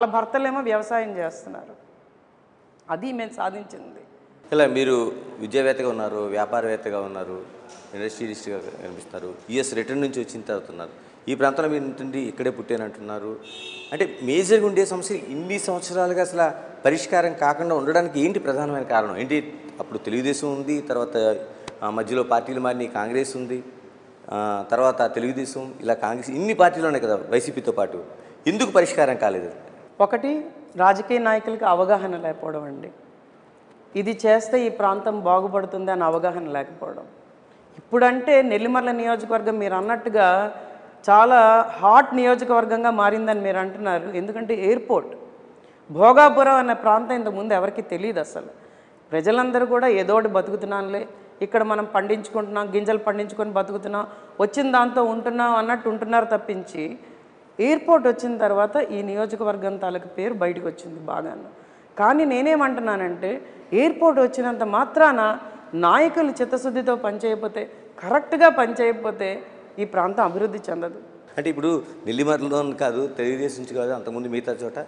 వాళ్ళ భర్తలేమో వ్యవసాయం చేస్తున్నారు. అది మేము సాధించింది. ఇలా మీరు విద్యావేత్తగా ఉన్నారు, వ్యాపారవేత్తగా ఉన్నారు, ఇండస్ట్రియలిస్ట్గా కనిపిస్తారు, యుఎస్ రిటర్న్ నుంచి వచ్చిన తర్వాత ఉన్నారు. ఈ ప్రాంతంలో మీరు ఉంటుంది, ఇక్కడే పుట్టానంటున్నారు. అంటే మేజర్గా ఉండే సమస్య ఇన్ని సంవత్సరాలుగా అసలు పరిష్కారం కాకుండా ఉండడానికి ఏంటి ప్రధానమైన కారణం ఏంటి? అప్పుడు తెలుగుదేశం ఉంది, తర్వాత మధ్యలో పార్టీలు మారినాయి, కాంగ్రెస్ ఉంది, తర్వాత తెలుగుదేశం, ఇలా కాంగ్రెస్, ఇన్ని పార్టీలు ఉన్నాయి కదా వైసీపీతో పాటు. ఎందుకు పరిష్కారం కాలేదు? ఒకటి, రాజకీయ నాయకులకి అవగాహన లేకపోవడం అండి. ఇది చేస్తే ఈ ప్రాంతం బాగుపడుతుంది అని అవగాహన లేకపోవడం. ఇప్పుడంటే నెల్లిమర్ల నియోజకవర్గం మీరు అన్నట్టుగా చాలా హాట్ నియోజకవర్గంగా మారిందని మీరు అంటున్నారు. ఎందుకంటే ఎయిర్పోర్ట్, భోగాపురం అనే ప్రాంతం ఇంతకుముందు ఎవరికి తెలియదు అసలు. ప్రజలందరూ కూడా ఏదోటి బతుకుతున్నానులే, ఇక్కడ మనం పండించుకుంటున్నాం, గింజలు పండించుకొని బతుకుతున్నాం, వచ్చిన దాంతో ఉంటున్నాం అన్నట్టు ఉంటున్నారు తప్పించి, ఎయిర్పోర్ట్ వచ్చిన తర్వాత ఈ నియోజకవర్గం తాలూకు పేరు బయటకు వచ్చింది బాగాను. కానీ నేనేమంటున్నానంటే, ఎయిర్పోర్ట్ వచ్చినంత మాత్రాన నాయకులు చిత్తశుద్ధితో పనిచేయకపోతే, కరెక్ట్గా పనిచేయకపోతే ఈ ప్రాంతం అభివృద్ధి చెందదు. అంటే ఇప్పుడు నెల్లిమర్లలో కాదు, తెలుగుదేశం నుంచి కాదు, అంతకుముందు మిగతా చోట